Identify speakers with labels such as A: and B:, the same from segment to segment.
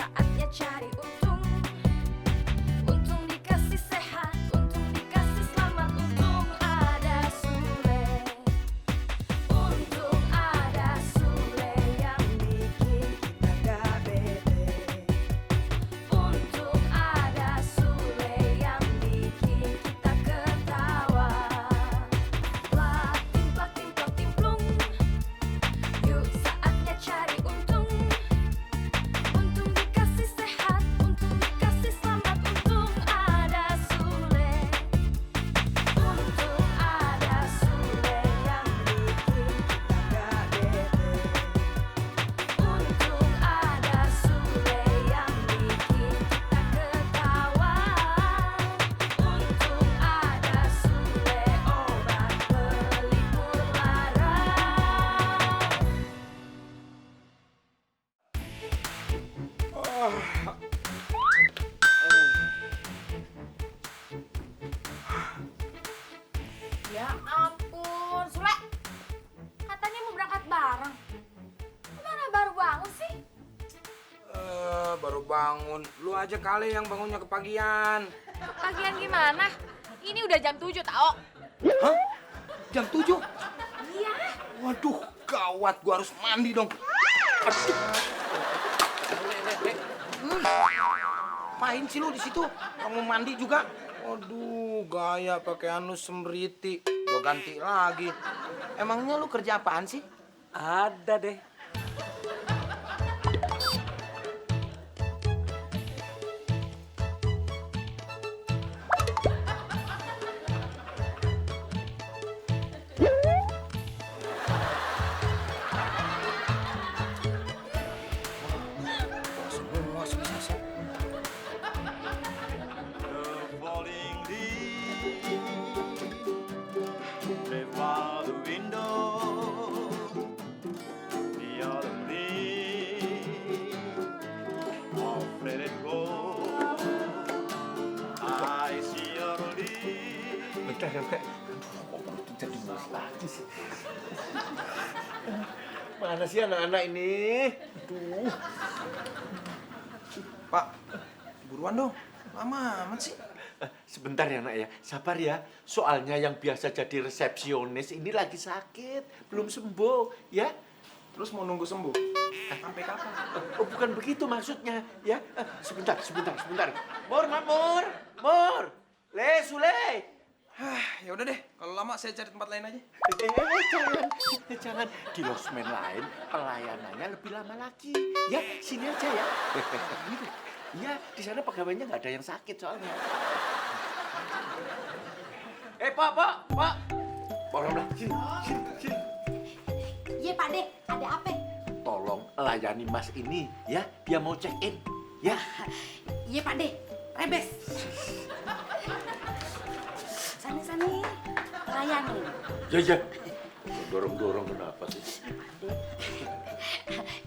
A: saatnya cari untung. Untung dikasih sehat, untung dikasih selamat, untung ada Sule. Untung ada Sule yang bikin kita gak bete. Untung ada Sule yang bikin kita ketawa. Plak timplak timplak timplung, yuk saatnya cari untung. Untung dikasih sehat, untung dikasih selamat, untung ada Sule. Untung ada Sule yang bikin kita gak bete. Untung ada Sule yang bikin kita ketawa. Untung ada Sule obat pelipur lara. Ya ampun, Sule. Katanya mau berangkat bareng. Mana baru bangun sih?
B: Baru bangun. Lu aja kali yang bangunnya kepagian.
A: Pagian gimana? Ini udah jam 7 tau.
B: Hah? Jam 7?
A: Iya.
B: Waduh, gawat. Gua harus mandi dong. Aduh. Apain sih lu di situ? Kamu mandi juga? Waduh, gaya pakai anus sembriti. Gua ganti lagi. Emangnya lu kerja apaan sih?
C: Ada deh.
B: Semua sukses.
D: The falling leaves play by the window. The autumn leaves won't let it go. I see your leaves.
C: Bentar ya, Kak. Aduh, kok perut jadi mulus lagi sih? Mana sih anak-anak ini? Aduh.
B: Pak, buruan dong. Lama amat sih.
C: Sebentar ya, Nak ya. Sabar ya. Soalnya yang biasa jadi resepsionis ini lagi sakit. Belum sembuh, ya.
B: Terus mau nunggu sembuh? Sampai kapan?
C: Oh, bukan begitu maksudnya, ya. Sebentar. Mur, Mur. Mur. Le, Sule.
B: Hah, ya udah deh. Kalau lama saya cari tempat lain aja.
C: Jangan. Di losmen lain pelayanannya lebih lama lagi. Ya, sini aja ya. Gitu. Iya, di sana pegawainya nggak ada yang sakit soalnya. Pak. Tolonglah, sini.
E: Iya Pak De, ada apa?
C: Tolong layani Mas ini, ya. Dia mau check in, ya.
E: Iya Pak De, rebes. Sani, layani.
C: Ya. Dorong kenapa sih?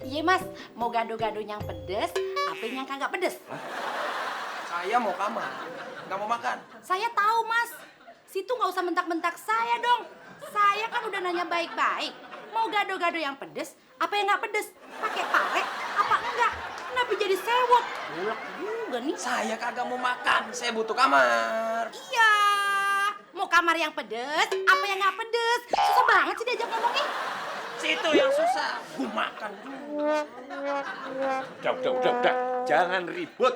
E: Iya Mas, mau gado-gado yang pedes, apa yang kagak pedes?
B: Saya mau kamar, nggak mau makan.
E: Saya tahu Mas, situ nggak usah bentak-bentak saya dong. Saya kan udah nanya baik-baik. Mau gado-gado yang pedes, apa yang nggak pedes? Pakai pare, apa enggak? Kenapa jadi sewot? Bulak juga nih.
B: Saya kagak mau makan, saya butuh kamar.
E: Iya, mau kamar yang pedes, apa yang nggak pedes? Susah banget sih diajak ngomongnya.
B: Situ yang susah, gua makan dulu.
C: Udah. Jangan ribut.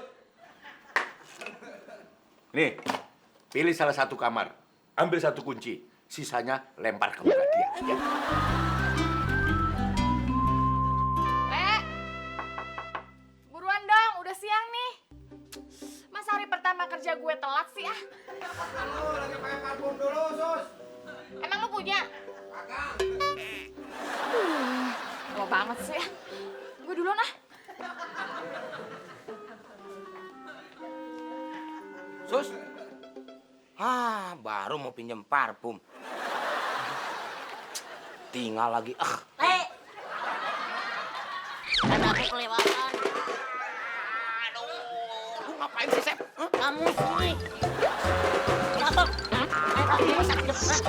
C: Nih, pilih salah satu kamar. Ambil satu kunci. Sisanya lempar ke muka dia. Ya.
A: Buruan dong, udah siang nih. Mas hari pertama kerja gue telat sih ah.
B: Lagi pakai parfum dulu, Sus.
A: Emang lu punya?
B: Kagak.
A: Lama banget sih ah. Gue duluan ah.
B: Sus. Baru mau pinjem parfum. Tinggal lagi.
E: Ada apa kelewatan?
B: Lu ngapain sih, Sep?
E: Kamu sini. Kenapa? Kamu sakit berat.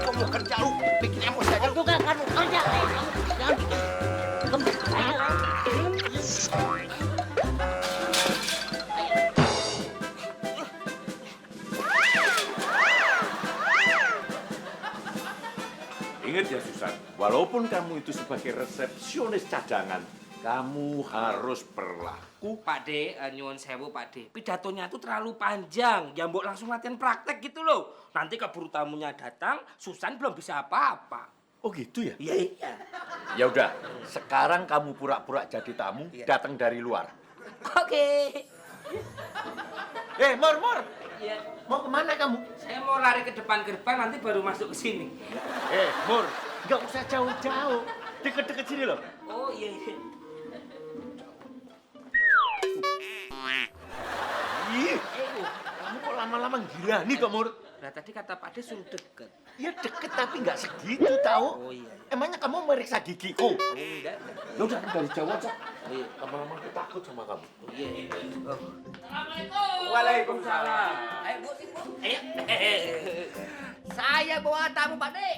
B: Kamu kerja lu, bikin emosi aja.
E: Juga kamu kerja. Kamu jangan bikin.
C: walaupun kamu itu sebagai resepsionis cadangan, kamu harus berlaku.
B: Pak De, nyuwun sewu Pak De. Pidatonya tuh terlalu panjang. Ya mbok langsung latihan praktek gitu loh. Nanti keburu tamunya datang, Susan belum bisa apa-apa.
C: Oh gitu ya?
B: Iya, iya.
C: Ya udah, sekarang kamu pura-pura jadi tamu, datang dari luar.
B: Oke.
C: Mor.
B: Iya.
C: Mau kemana kamu?
B: Saya mau lari ke depan gerbang, nanti baru masuk ke sini.
C: Mor, nggak usah jauh-jauh. Deket-deket sini loh.
B: Oh iya, iya.
C: Ih, kamu kok lama-lama gila nih kok, Mur?
B: Nah tadi kata Pak De suruh deket.
C: Ya deket tapi nggak segitu tahu.
B: Oh iya.
C: Emangnya kamu meriksa gigiku?
B: Oh enggak.
C: Ya udah dari jauh aja. Lama-lama aku takut sama kamu.
B: Iya, iya. Oh.
C: Waalaikumsalam.
F: Ayo Bu, sini Bu. Ayo. Saya bawa tamu Pak De.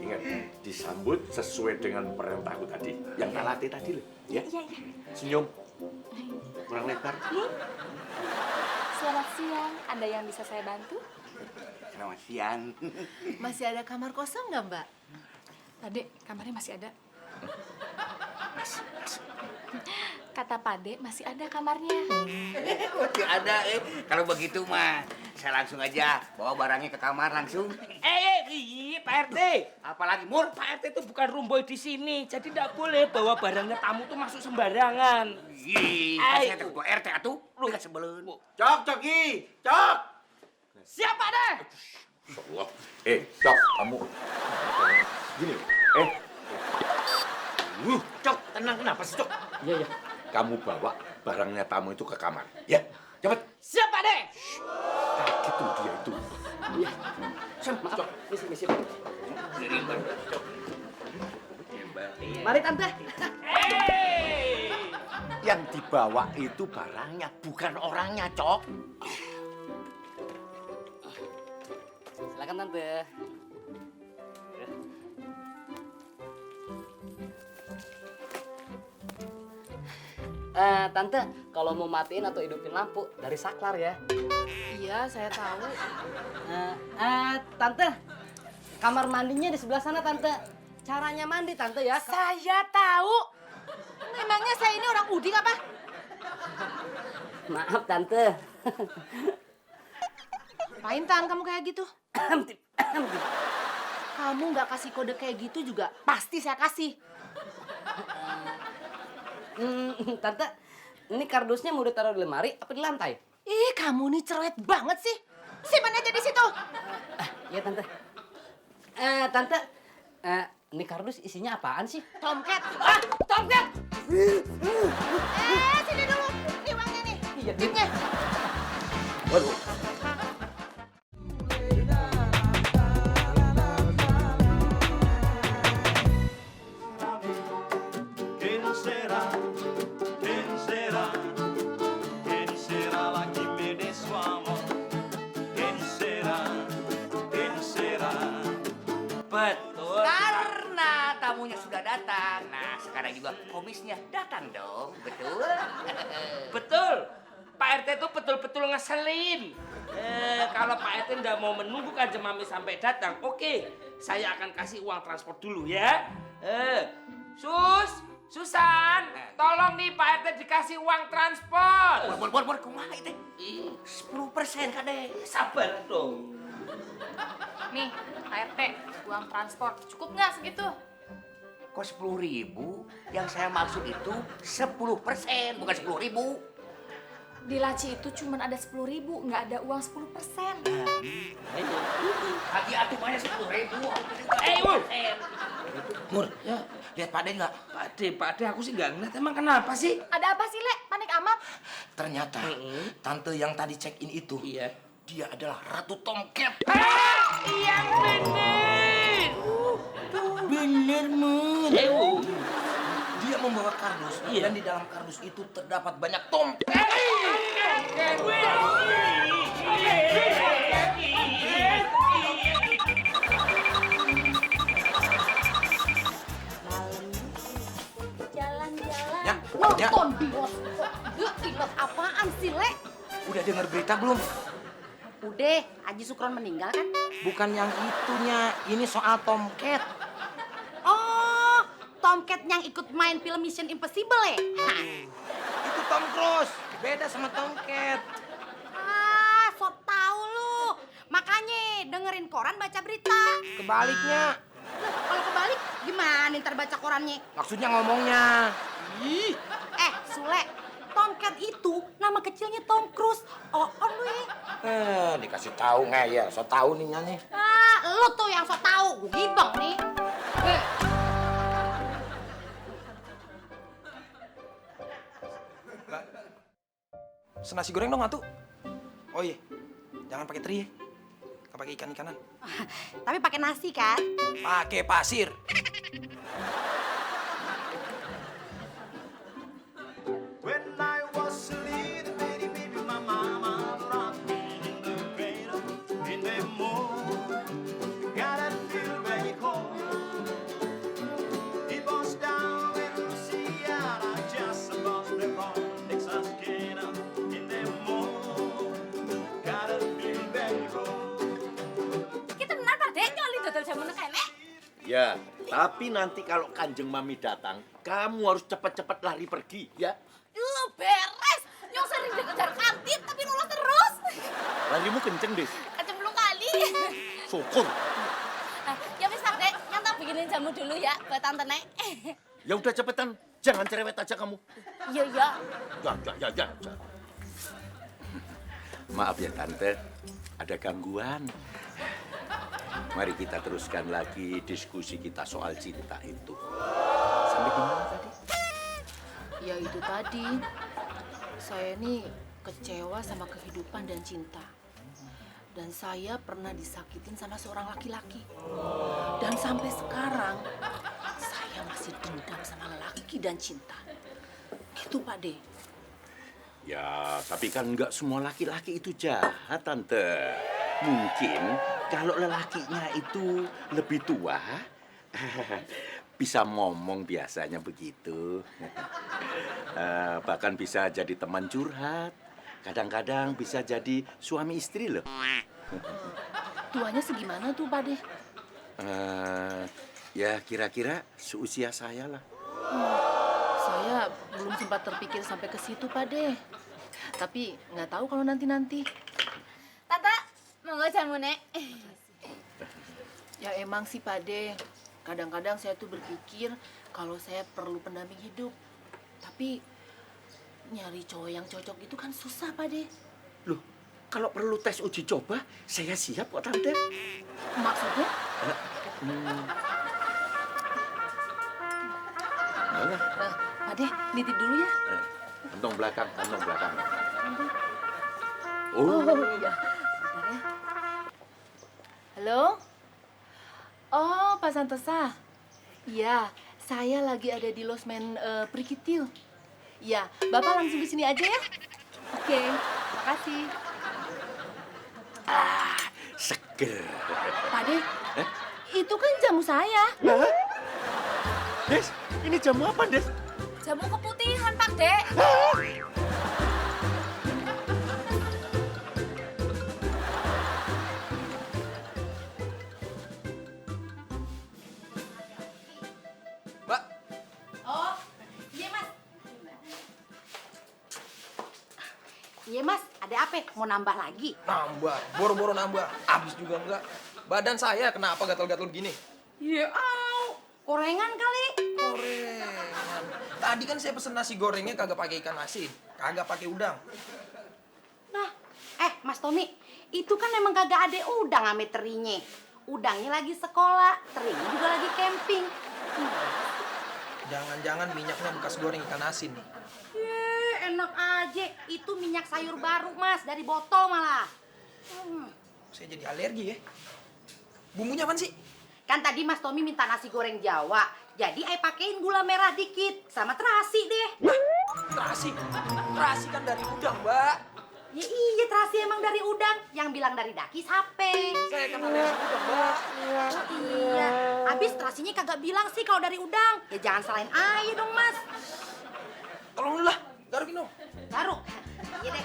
C: Ingat, disambut sesuai dengan perintahku tadi. Yang tak latih tadi loh. Ya?
A: Iya, iya.
C: Senyum. Kurang lebar.
A: Selamat siang. Ada yang bisa saya bantu?
F: Selamat siang.
E: Masih ada kamar kosong nggak, Mbak?
A: Pade, kamarnya masih ada. Kata Pade, masih ada kamarnya.
F: Masih ada Kalau begitu mah saya langsung aja bawa barangnya ke kamar langsung.
B: Pak RT.
F: Apalagi Mur?
B: Pak RT itu bukan rumboy di sini, jadi tidak boleh bawa barangnya tamu tuh masuk sembarangan.
F: Ih,
B: Ay,
F: saya ketua RT atuh. Lu enggak sebelun.
C: Cok, Coki. Cok.
B: Siapa deh?
C: Allah. Cok, kamu. Gini. Cok, tenang kenapa sih, Cok?
B: Iya, iya.
C: Kamu bawa barangnya tamu itu ke kamar. Ya, cepet.
B: Siapa deh?
C: Gitu dia itu.
B: Iya. Maaf, misi.
E: Mari Tante.
C: Yang dibawa itu barangnya, bukan orangnya, Cok.
F: Silakan Tante.
G: Tante, kalau mau matiin atau hidupin lampu dari saklar ya.
E: Iya, saya tahu.
G: Tante, kamar mandinya di sebelah sana, Tante. Caranya mandi, Tante ya.
E: Saya tahu. Emangnya saya ini orang uding apa?
G: Maaf, Tante.
E: Apain Tan kamu kayak gitu? Kamu nggak kasih kode kayak gitu juga pasti saya kasih.
G: Tante, ini kardusnya mau ditaruh di lemari apa di lantai?
E: Ih, kamu nih cerewet banget sih. Simpan aja di situ.
G: Iya, Tante. Tante, ini kardus isinya apaan sih?
E: Tomcat.
G: Tomcat!
E: Sini dulu. Ini uangnya nih.
G: Iya,
E: Duitnya.
C: Waduh.
D: ¿Quién será? ¿Quién será? ¿Quién será la que me dé su amor? ¿Quién será? ¿Quién será?
B: Betul.
F: Karena tamunya sudah datang. Nah, sekarang juga komisnya datang dong. Betul?
B: Betul. Pak RT itu betul-betul ngeselin. Kalau Pak RT nggak mau menunggu Kanjeng Mami sampai datang, oke, saya akan kasih uang transport dulu ya. Susan, tolong nih Pak RT dikasih uang transport.
F: Bor, kumaha itu? 10% Kade.
B: Sabar dong.
A: Nih, Pak RT, uang transport. Cukup nggak segitu?
F: Kok 10.000? Yang saya maksud itu 10%, bukan 10.000.
A: Di laci itu cuma ada 10.000, nggak ada uang 10%.
F: Lagi atuh banyak 10.000.
B: Mur.
F: Mur, ya, lihat Pak De nggak?
B: Pak De, aku sih nggak ngeliat. Emang kenapa sih?
A: Ada apa sih, Le? Panik amat.
B: Ternyata tante yang tadi check in itu, iya,
F: Dia adalah Ratu Tomcat.
B: Iya bener.
F: Bener, Mur.
B: Dia membawa kardus, dan di dalam kardus itu terdapat banyak tomcat.
A: Jalan-jalan.
B: Ya,
E: Nonton bioskop. Ilet apaan sih, Le?
B: Udah dengar berita belum?
E: Udah, Haji Sukron meninggal kan?
B: Bukan yang itunya, ini soal tomcat.
E: Tomcat yang ikut main film Mission Impossible ya? Hah.
H: Itu Tom Cruise. Beda sama Tomcat.
E: Ah, sok tahu lu. Makanya dengerin koran baca berita.
H: Kebaliknya.
E: Loh, kalau kebalik gimana ntar baca korannya?
H: Maksudnya ngomongnya.
E: Ih, Sule, Tomcat itu nama kecilnya Tom Cruise. Oh, lu ya.
H: Dikasih tahu ngeyel. So tahu nih nyanyi.
E: Ah, lu tuh yang sok tahu. Gue gibeng nih.
H: Senasi goreng dong atuh. Oh iya, jangan pakai teri ya. Nggak pakai ikan-ikanan.
E: Tapi pakai nasi kan?
H: Pakai pasir.
D: When I was a little baby, baby, my mama rocked me in the cradle in the moon. Got that feel very cold. It was down in Louisiana, just above the road, Texas Canada in the moon. Got that feel very cold.
A: Kita benar Pak Dek nyoli dodol jamu nekelek.
C: Ya, tapi nanti kalau Kanjeng Mami datang, kamu harus cepat-cepat lari pergi, ya.
A: Lu beres. Yang sering dikejar kantin tapi lolos terus.
C: Larimu kenceng, Des.
A: Kecemplung kali.
C: Syukur.
A: Ya wis Pak Dek, nyanta bikinin jamu dulu ya buat tante Nek.
C: Ya udah cepetan, jangan cerewet aja kamu.
A: Iya, iya.
C: Ya. Maaf ya Tante, ada gangguan. Mari kita teruskan lagi diskusi kita soal cinta itu. Sampai di mana tadi?
E: Ya itu tadi. Saya ini kecewa sama kehidupan dan cinta. Dan saya pernah disakitin sama seorang laki-laki. Dan sampai sekarang, saya masih dendam sama laki dan cinta. Gitu Pak De.
C: Ya, tapi kan nggak semua laki-laki itu jahat, Tante. Mungkin kalau lelakinya itu lebih tua, bisa ngomong biasanya begitu. Bahkan bisa jadi teman curhat. Kadang-kadang bisa jadi suami istri loh.
E: Tuanya segimana tuh Pak De?
C: Ya kira-kira seusia saya lah.
E: Saya belum sempat terpikir sampai ke situ Pak De. Tapi nggak tahu kalau nanti-nanti.
A: Tante, monggo jamu Nek.
E: Ya emang sih Pak De, kadang-kadang saya tuh berpikir kalau saya perlu pendamping hidup. Tapi nyari cowok yang cocok itu kan susah Pak De.
C: Loh, kalau perlu tes uji coba, saya siap kok Tante.
E: Maksudnya?
C: Mana?
E: Pak De, nitip dulu ya.
C: Kantong belakang.
E: Oh
C: Oh,
E: iya. Bentar ya. Halo? Oh, Pak Santosa. Iya, saya lagi ada di Losmen Prikitil. Iya, Bapak langsung di sini aja ya. Oke, makasih.
C: seger.
E: Pak De, itu kan jamu saya.
C: Des, ini jamu apa, Des?
A: Jamu keputihan Pak Dek.
H: Mbak,
E: Oh, iya Mas. Iya Mas, ada apa? Mau nambah lagi?
H: nambah. Boro-boro nambah. Habis juga enggak. Badan saya kenapa gatal-gatal begini?
E: Iya, gorengan kali.
H: Gorengan. Tadi kan saya pesen nasi gorengnya kagak pakai ikan asin. Kagak pakai udang.
E: Nah, Mas Tommy, itu kan emang kagak ada udang ame terinya. Udangnya lagi sekolah, terinya juga lagi camping.
H: Jangan-jangan minyaknya bekas goreng ikan asin nih.
E: Enak aja. Itu minyak sayur baru, Mas. Dari botol malah.
H: Saya jadi alergi ya. Bumbunya apaan sih?
E: Kan tadi Mas Tommy minta nasi goreng Jawa. Jadi I pakein gula merah dikit. Sama terasi deh.
H: Terasi. Terasi kan dari udang, Mbak.
E: Ya iya, terasi emang dari udang. Yang bilang dari daki sape.
H: Saya kan alergi udang, Mbak.
E: Iya. Abis terasinya kagak bilang sih kalau dari udang. Ya jangan salahin aja dong, Mas.
H: Tolong dulu lah. Garukin dong.
E: Garuk. Iya deh.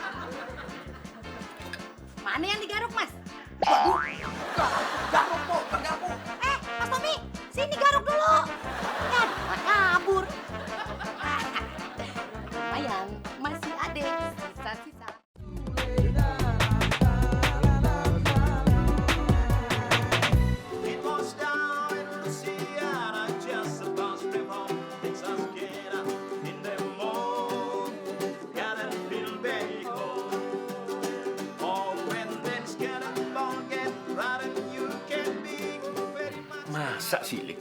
E: Mana yang digaruk, Mas?
H: Waduh. Garuk, Po. Bukan garuk.
E: Mas Tommy, sini garuk dulu. Kan,
C: bisa sih, Lik?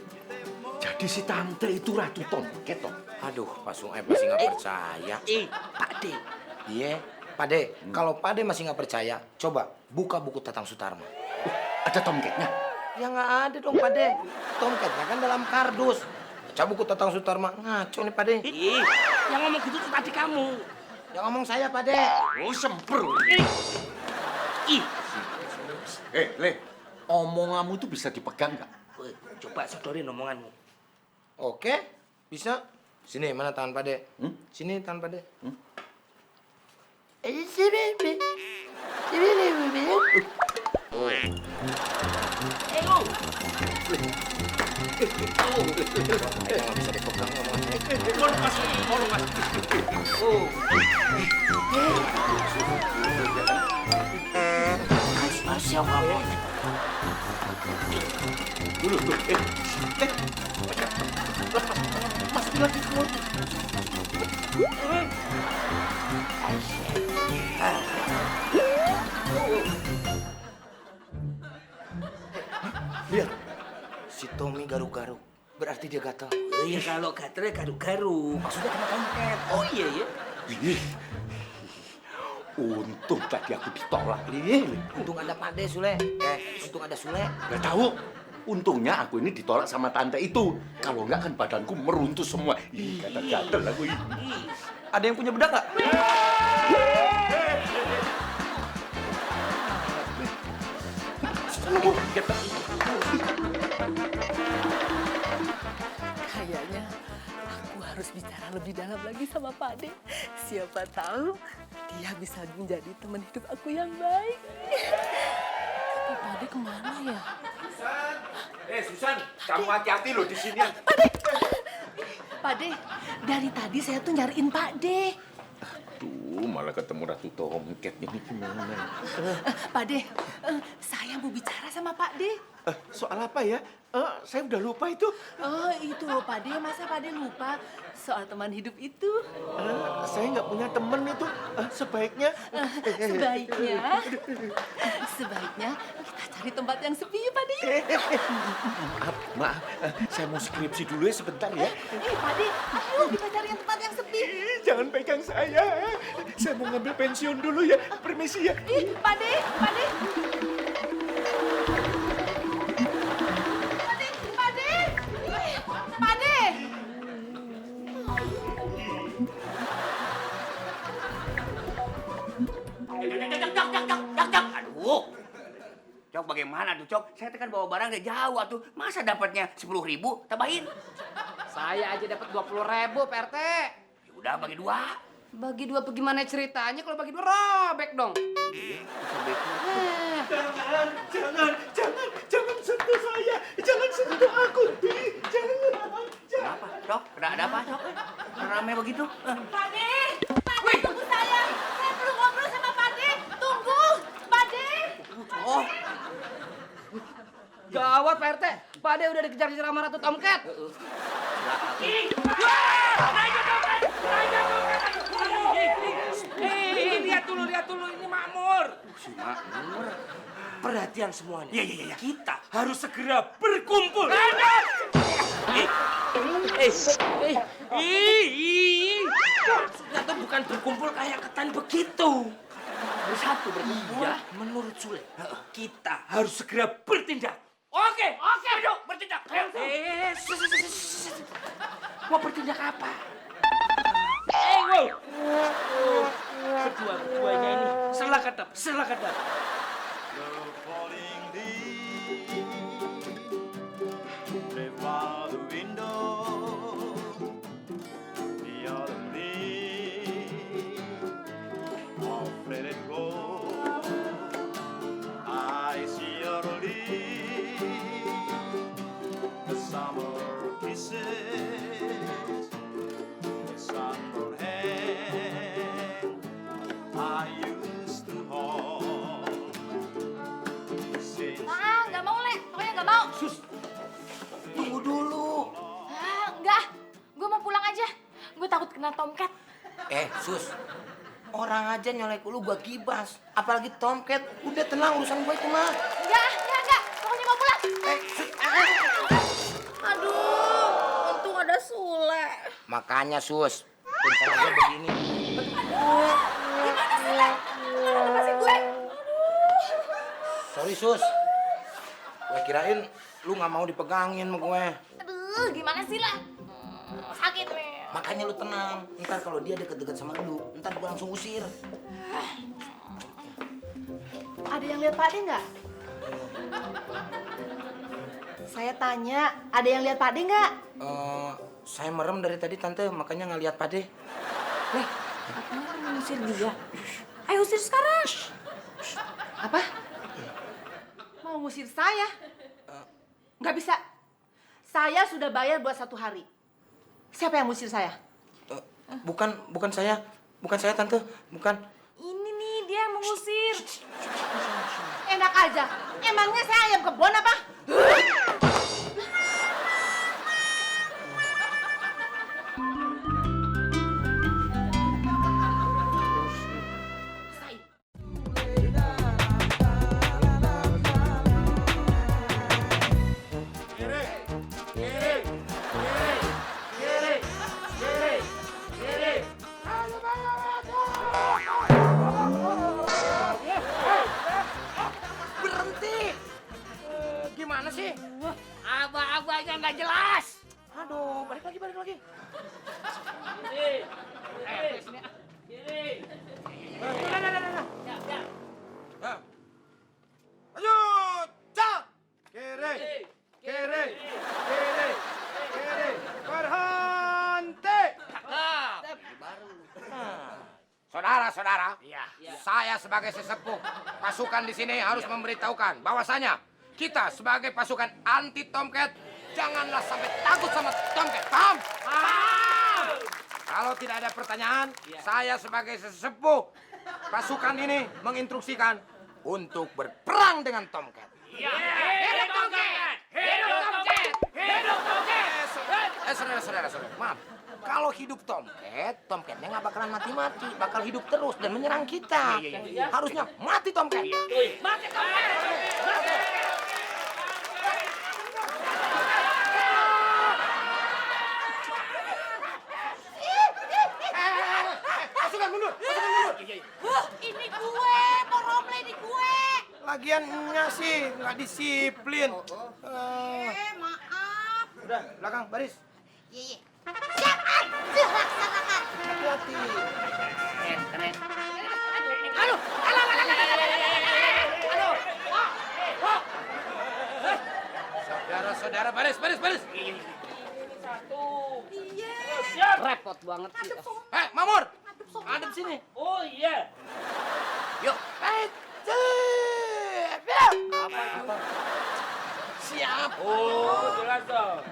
C: Jadi si tante itu Ratu Tomcat toh?
H: Aduh, Pak Sungai masih nggak percaya.
B: Pak De.
H: Iya, Pak De. Kalau Pak De masih nggak percaya, coba buka buku Tatang Sutarma.
C: Ada Tomcatnya?
H: Ya nggak ada dong, Pak De. Tomcatnya kan dalam kardus. Baca buku Tatang Sutarma. Ngaco nih, Pak De.
B: Ih, yang ngomong gitu tuh tadi kamu.
H: Yang ngomong saya, Pak De.
C: Oh, semprot.
B: Ih,
C: Le, omonganmu itu bisa dipegang nggak?
B: woi, coba sodorin omonganmu.
H: Oke, bisa. Sini, mana tangan Pak De? Sini tangan Pak De. Nggak bisa dipegang omongannya.
B: Siap kamu.
C: Dulu,
H: Lihat, si Tommy garuk-garuk. Berarti dia gatal.
B: Iya, kalau gatel garu-garu. Maksudnya kena tongket. Oh iya ya.
C: Ih, untung tadi aku ditolak,
H: Untung ada Pak De, Sule. Untung ada Sule.
C: Gak tahu. Untungnya aku ini ditolak sama tante itu. Kalau enggak kan badanku meruntuh semua. Ih, gatal-gatal aku ini.
H: Ada yang punya bedak nggak?
I: Kayaknya aku harus bicara lebih dalam lagi sama Pak De. Siapa tahu dia bisa menjadi teman hidup aku yang baik. Tapi Pak De kemana ya?
C: Susan, kamu hati-hati loh di sini.
I: Pak De, dari tadi saya tuh nyariin Pak De.
C: Tuh, malah ketemu Ratu Tomcat ini gimana?
I: Pak De, saya mau bicara sama Pak De.
C: Soal apa ya? Saya udah lupa itu.
I: Oh itu Pak De, masa Pak De lupa soal teman hidup itu?
C: Saya nggak punya temen itu. Sebaiknya.
I: Sebaiknya kita cari tempat yang sepi ya Pak De.
C: Maaf, saya mau skripsi dulu ya sebentar ya.
I: Pak De, ayo kita cari yang tempat yang sepi.
C: Jangan pegang saya. Saya mau ngambil pensiun dulu ya. Permisi ya.
I: Pak De, Pak De. Pak De.
F: Aduh. Cok, bagaimana tuh, Cok? Saya tekan bawa barang dari jauh tuh. Masa dapatnya 10.000? Tambahin.
G: Saya aja dapat 20.000, Pak RT.
F: Ya udah, bagi 2.
G: Bagi 2 bagaimana ceritanya kalau bagi 2 robek dong.
C: Jangan sentuh saya. Jangan sentuh aku. Jangan.
F: Kenapa, Cok? Ada apa, Cok? Rame begitu?
A: Pak De, tunggu saya. Saya perlu ngobrol sama Pak De. Tunggu, Pak De.
F: Oh,
G: Gawat Pak RT, Pak De udah dikejar-kejar sama Ratu Tomcat.
B: Lihat dulu ini Makmur.
F: si Makmur.
B: Perhatian semuanya.
F: Iya.
B: Kita harus segera berkumpul. Maksudnya tuh bukan berkumpul kayak ketan begitu.
F: Bersatu berkumpul.
B: Ya, menurut Sule, kita harus segera bertindak. Oke, ayo bertindak. Mau bertindak apa? Wow. Kedua-duanya ini salah kata.
D: The falling leaves drift by the window. The autumn leaves all let it go. I see your leaves, the summer kisses, the sunburned hand I used to hold.
A: Nggak mau, Le. Pokoknya nggak mau.
H: Tunggu dulu.
A: Enggak. Gue mau pulang aja. Gue takut kena tomcat.
H: Sus. Orang aja nyolek lu gua kibas. Apalagi Tomcat. Udah tenang urusan gue itu mah.
A: Enggak. Pokoknya mau pulang.
H: Sus.
F: Makanya Sus, rencana gue begini.
E: Gimana sih, Le? Mana lepasin gue?
H: Sorry Sus, gue kirain lu nggak mau dipegangin sama gue.
A: Aduh, gimana sih lah? Sakit nih.
H: Makanya lu tenang, ntar kalau dia deket-deket sama lu, ntar gue langsung usir.
G: Ada yang lihat Pak De nggak? Saya tanya, ada yang lihat Pak De nggak?
H: Saya merem dari tadi tante, makanya nggak lihat Pak De.
E: Le, katanya kan mengusir dia. Ayo usir sekarang.
G: Apa? Mau ngusir saya? Nggak bisa. Saya sudah bayar buat 1 hari. Siapa yang ngusir saya?
H: Bukan saya tante, bukan.
A: Ini nih dia yang mengusir.
G: Enak aja. Emangnya saya ayam kebon apa?
H: Berhenti! Gimana sih?
F: Abah-abahnya nggak jelas.
H: Aduh, balik lagi. Lanjut! Cak! Kiri! Berhenti!
F: Saudara-saudara, saya sebagai sesepuh pasukan di sini harus memberitahukan bahwasanya kita sebagai pasukan anti Tomcat janganlah sampai takut sama Tomcat. Paham? Kalau tidak ada pertanyaan, saya sebagai sesepuh pasukan ini menginstruksikan untuk berperang dengan Tomcat.
B: Hidup Tomcat! Hidup Tomcat! Hidup Tomcat!
F: Saudara-saudara, maaf. Kalau hidup Tomcatnya nggak bakalan mati-mati, bakal hidup terus dan menyerang kita. Harusnya mati Tomcat.
B: Mati Tomcat!
H: Pasukan mundur!
E: Ini gue, Pak Romle di gue.
H: Lagian nya sih nggak disiplin.
E: Maaf.
H: Udah, belakang, baris.
E: Iya. Siap, laksanakan.
H: Hati-hati.
F: Keren. Saudara-saudara, baris.
G: Repot banget sih.
F: Mamur, adep sini.
B: Oh iya.
F: Yuk. Siap.
B: Oh, jelas dong.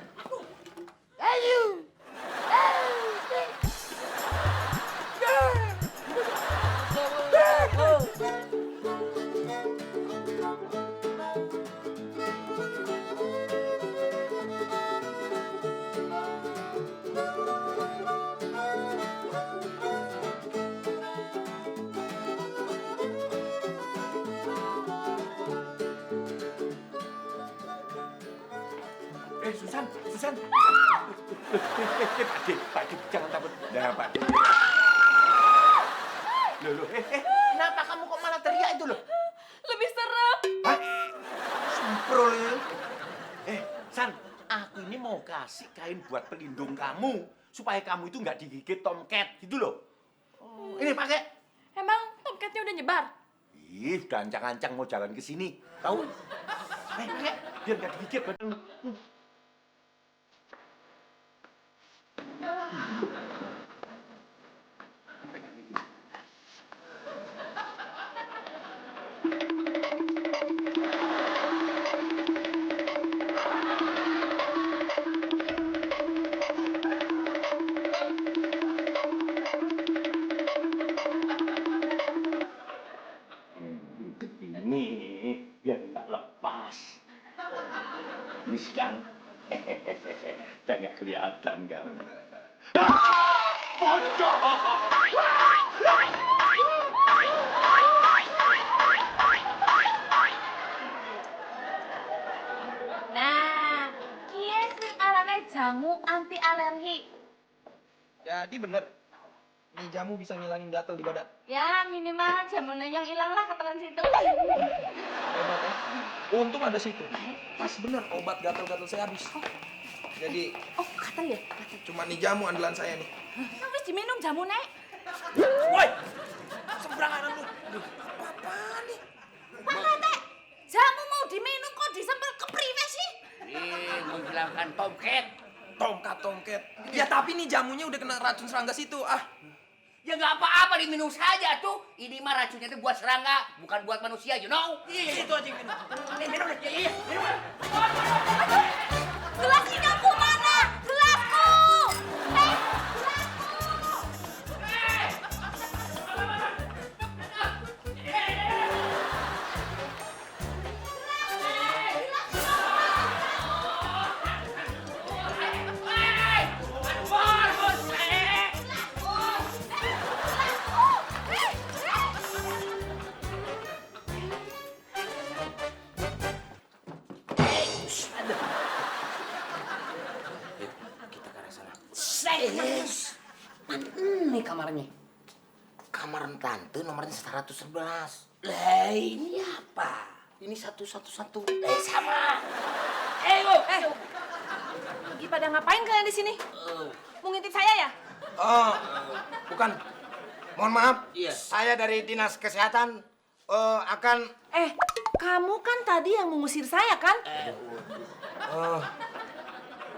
C: Susan. Pak De, jangan takut. Nah, Pak De. Loh, kenapa kamu kok malah teriak itu loh?
A: Lebih serem.
C: Semprol. San, aku ini mau kasih kain buat pelindung kamu supaya kamu itu nggak digigit Tomcat gitu loh. Ini pakai.
A: Emang Tomcatnya udah nyebar?
C: Ih, udah ancang-ancang mau jalan ke sini. Tahu? Pakai biar nggak digigit badan. Ini biar nggak lepas. Ini kan, udah nggak kelihatan kamu.
A: Nah, iya sing arane jamu anti alergi.
H: Jadi bener, nih jamu bisa ngilangin gatal di badan.
A: Ya minimal jamunya yang hilang lah katakan situ.
H: Hebat ya. Untung ada situ. Pas bener obat gatal-gatal saya habis. Jadi
E: Oh, kata ya? Kata.
H: cuma nih jamu andalan saya nih.
E: Habis diminum jamu, Nek.
H: Woi, sembarangan lu. Aduh, apa-apaan nih?
E: Pak Rete, jamu mau diminum kok disembel ke priwe sih?
B: Menghilangkan tomcat.
H: Tomcat. Ya tapi nih jamunya udah kena racun serangga situ. Ah,
J: Ya nggak apa-apa diminum saja tuh. Ini mah racunnya itu buat serangga, bukan buat manusia, you know?
H: iya itu aja yang minum.
J: Minum deh, iya, minum.
E: Gelas hidungku mana? Gelasku!
J: Ini kamarnya.
F: Kamar tante nomornya 111.
J: Lah ini apa?
F: Ini 111.
J: Sama.
G: Lagi pada ngapain kalian di sini? Mau ngintip saya ya?
F: Oh, bukan. Mohon maaf.
B: Iya.
F: Saya dari Dinas Kesehatan akan
G: Kamu kan tadi yang mengusir saya kan?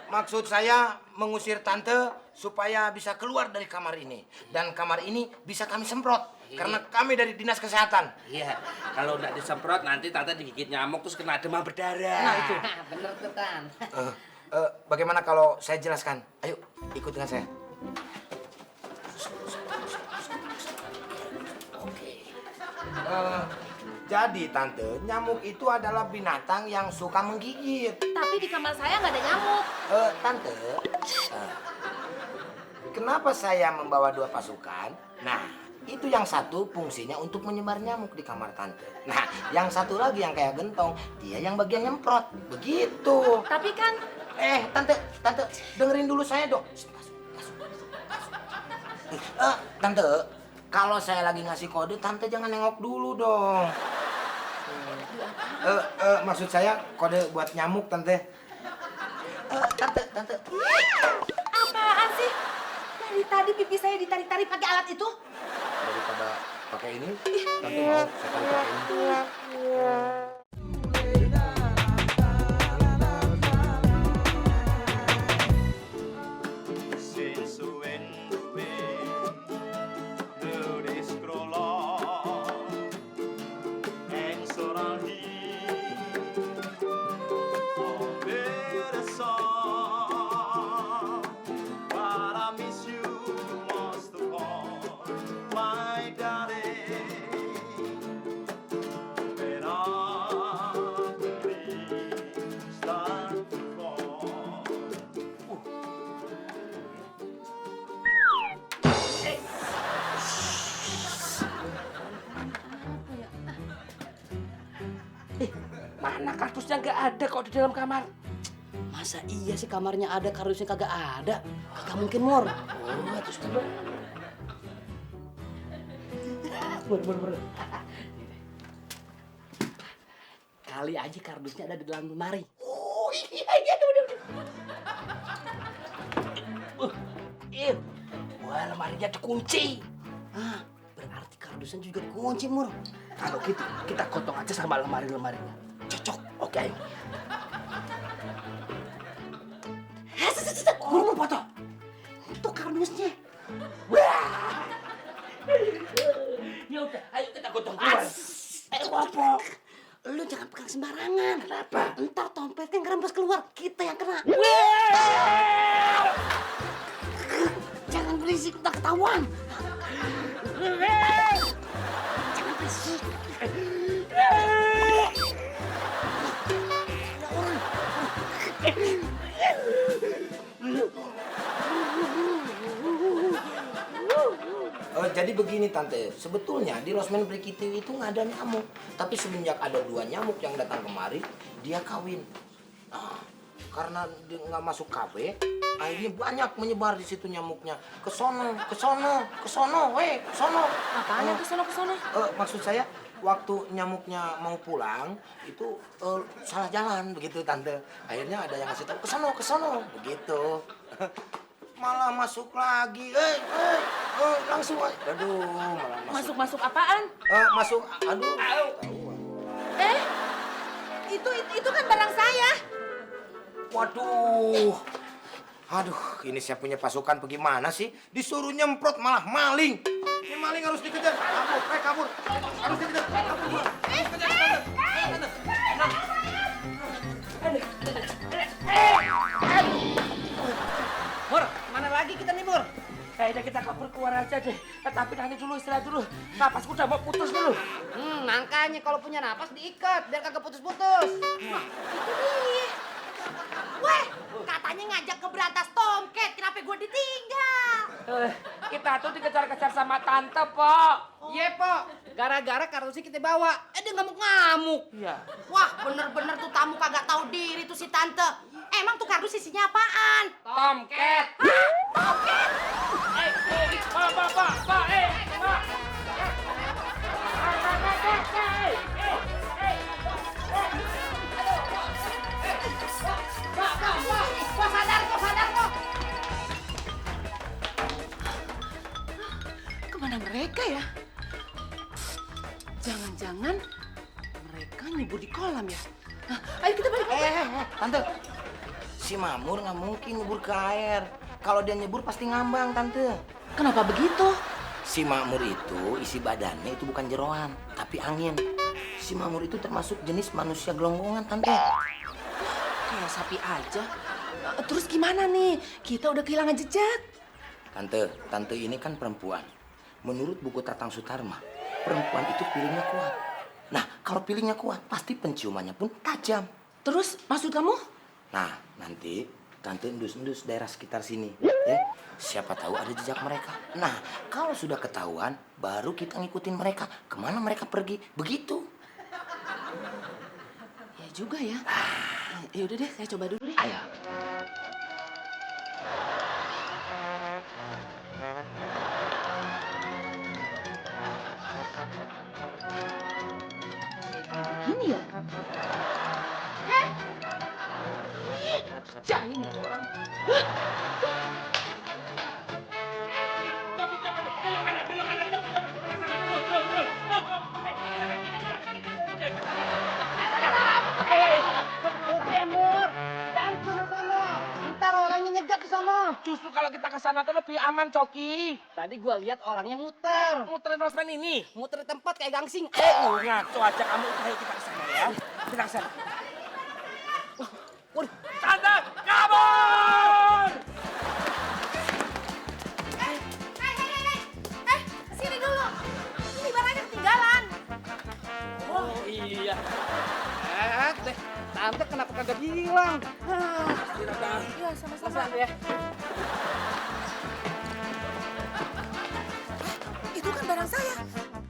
F: maksud saya mengusir tante supaya bisa keluar dari kamar ini. Dan kamar ini bisa kami semprot. Karena kami dari Dinas Kesehatan.
B: Iya, kalau nggak disemprot nanti tante digigit nyamuk terus kena demam berdarah.
J: Nah itu. Bener tuh kan.
F: Bagaimana kalau saya jelaskan? Ayo, ikut dengan saya. Jadi tante, nyamuk itu adalah binatang yang suka menggigit.
G: Tapi di kamar saya nggak ada nyamuk.
F: Tante, kenapa saya membawa 2 pasukan? Nah, itu yang satu fungsinya untuk menyebar nyamuk di kamar tante. Nah, yang satu lagi yang kayak gentong, dia yang bagian nyemprot. Begitu.
G: Tapi kan
F: Tante, dengerin dulu saya dong. Tante, kalau saya lagi ngasih kode, tante jangan nengok dulu dong. Maksud saya kode buat nyamuk, tante. Tante.
E: Apaan sih? Dari tadi pipi saya ditarik-tarik pakai alat itu?
F: Daripada pakai ini, tante mau sekali pakai ini.
D: Senso in the wind, the days grow long, and so I'll hear a bitter song. But I miss you most of all, my darling. When all the leaves start to fall.
B: Mana kardusnya nggak ada kok di dalam kamar?
J: Masa iya sih kamarnya ada, kardusnya kagak ada? Kagak mungkin, Mor.
B: Oh, terus coba.
J: Bener. Kali aja kardusnya ada di dalam lemari.
B: Oh iya, udah. Wah, lemarinya dikunci.
J: Berarti kardusnya juga dikunci, Mur.
B: Kalau gitu, kita gotong aja sama lemarinya. Cocok. Oke, ayo.
J: Mur mau foto. Itu kardusnya.
B: Ya udah, ayo kita gotong keluar.
J: Apa? Lu jangan pegang sembarangan.
B: Kenapa?
J: Ntar dompetnya ngerembes keluar, kita yang kena. Jangan berisik, ntar ketahuan. Jangan berisik.
F: Jadi begini tante, sebetulnya di Rosman Brikiti itu nggak ada nyamuk. Tapi semenjak ada 2 nyamuk yang datang kemari, dia kawin. Karena dia nggak masuk kafe,
H: Akhirnya banyak menyebar di situ nyamuknya. Ke sono, ke sono, ke sono, ke sono.
E: Apaan yang kesono?
H: Maksud saya, waktu nyamuknya mau pulang, itu salah jalan begitu Tante. Akhirnya ada yang ngasih tahu ke sono, begitu. Malah masuk lagi, langsung aja. Aduh, malah masuk.
E: Masuk apaan?
H: Masuk, aduh.
E: Itu kan barang saya.
H: Waduh. Aduh, ini saya punya pasukan bagaimana sih? Disuruh nyemprot malah maling. Ini maling harus dikejar. Kabur. Harus dikejar. Kabur.
B: Mur, mana lagi kita nih, Mur? Kayaknya kita kabur keluar aja deh. Tapi nanti dulu istirahat dulu. Napasku udah mau putus dulu.
G: Makanya kalau punya napas diikat biar kagak putus-putus.
E: Wah, itu dia. Weh, katanya ngajak ke berantas Tomcat. Kenapa gue ditinggal?
B: Kita tuh dikejar-kejar sama tante, Pok.
G: Iya, Pok. Gara-gara kardusnya kita bawa. Dia ngamuk-ngamuk.
B: Iya.
E: Wah, bener-bener tuh tamu kagak tahu diri tuh si tante. Emang tuh kardus isinya apaan?
B: Tomcat.
E: Tomcat?
B: Pak.
E: Kemana mereka ya? Jangan-jangan mereka nyebur di kolam ya? Ayo kita balik.
H: Tante. Si Mamur nggak mungkin nyebur ke air. Kalau dia nyebur pasti ngambang, Tante.
E: Kenapa begitu?
H: Si Mamur itu isi badannya itu bukan jeroan, tapi angin. Si Mamur itu termasuk jenis manusia gelonggongan, Tante.
E: Kayak sapi aja. Terus gimana nih? Kita udah kehilangan jejak.
H: Tante ini kan perempuan. Menurut buku Tatang Sutarma, perempuan itu feelingnya kuat. Nah, kalau feelingnya kuat, pasti penciumannya pun tajam.
E: Terus maksud kamu?
H: Nah, nanti Tante endus-endus daerah sekitar sini, ya. Siapa tahu ada jejak mereka. Nah, kalau sudah ketahuan, baru kita ngikutin mereka. Kemana mereka pergi, begitu.
E: Ya juga ya. Ya udah deh, saya coba dulu deh.
H: Ayo.
E: Gini ya? Jahin itu orang.
G: Ntar orangnya nyegat ke sana.
B: Justru kalau kita ke sana tuh lebih aman, Coki.
G: Tadi gua lihat orangnya muter.
B: Muterin Rosman ini.
G: Muter di tempat kayak gangsing.
B: Ngaco aja kamu. Ayo kita ke sana ya. Kita ke sana. Tante, kabur!
E: Sini dulu. Ini barangnya ketinggalan.
B: Oh iya.
G: Deh, Tante kenapa kagak bilang?
E: Iya, sama-sama.
G: Ya.
E: Itu kan barang saya.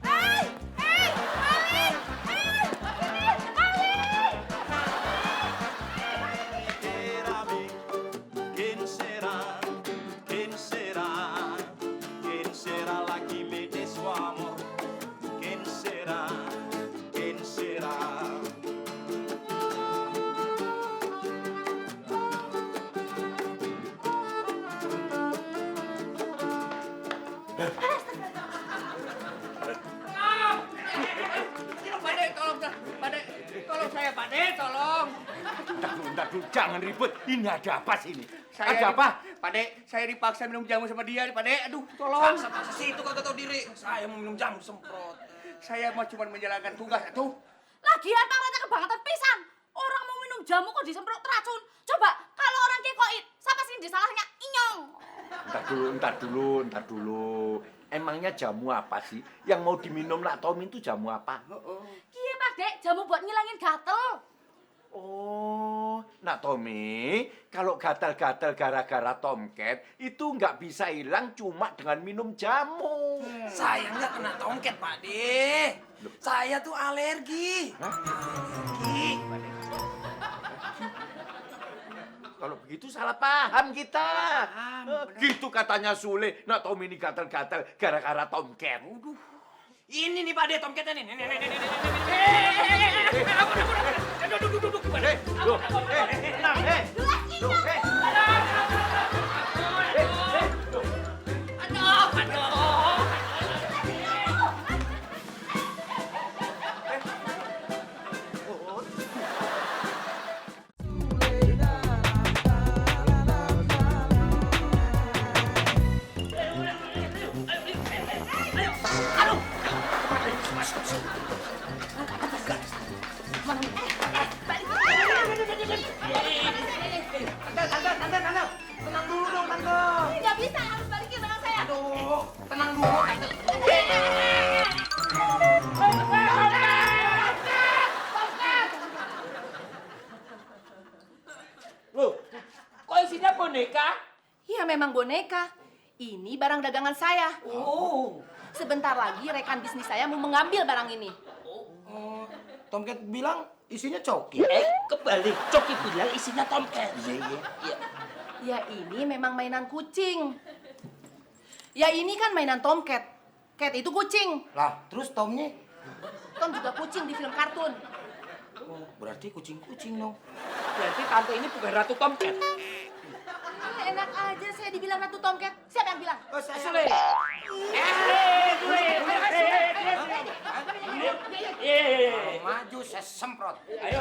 E: Maling! Maling!
D: ¿Quién será? ¿Quién será? ¿Quién será la que me dé su amor? ¿Quién será? ¿Quién será?
J: Tolong saya, Pak De, tolong.
C: Entar dulu, jangan ribut. Ini ada apa sih ini?
J: Saya
C: Ada apa?
J: Pak De, saya dipaksa minum jamu sama dia, Pak De. Aduh, tolong.
H: Paksa situ kagak tahu diri. Saya mau minum jamu semprot.
J: Saya mau cuma menjalankan tugas, atuh.
E: Lagian Pak Rata kebangetan pisan. Orang mau minum jamu kok disemprot racun. Coba kalau orang kekoin, siapa sih yang disalahnya? Inyong.
C: Entar dulu. Emangnya jamu apa sih? Yang mau diminum Nak Tommy itu jamu apa?
E: Iya Pak Dek, jamu buat ngilangin gatel.
C: Oh, Nak Tommy, kalau gatal-gatal gara-gara Tomcat itu nggak bisa hilang cuma dengan minum jamu.
H: Saya nggak kena Tomcat, Pak De. Saya tuh alergi.
C: kalau begitu salah paham kita. Gitu katanya Sule, nak Tom ini gatel-gatel gara-gara Tomcat.
J: Ini nih Pak De tomcatnya nih.
H: Tante. Tenang dulu dong, Tante.
E: Nggak bisa, harus balikin dengan saya.
H: Aduh, tenang dulu, Tante.
B: Loh, kok isinya boneka?
G: Iya memang boneka. Ini barang dagangan saya.
B: Oh.
G: Sebentar lagi rekan bisnis saya mau mengambil barang ini.
H: Tomcat bilang isinya coki.
B: Kebalik. Coki bilang isinya Tomcat. Iya.
G: Ya ini memang mainan kucing. Ya ini kan mainan Tomcat. Cat itu kucing.
H: Lah, terus Tomnya?
G: Tom juga kucing di film kartun.
H: Oh, berarti kucing-kucing dong.
B: Berarti tante ini bukan Ratu Tomcat.
G: Enak aja saya dibilang Ratu Tomcat. Siapa yang bilang?
H: Oh, saya.
B: Sule.
F: Kalau maju saya semprot.
B: Ayo.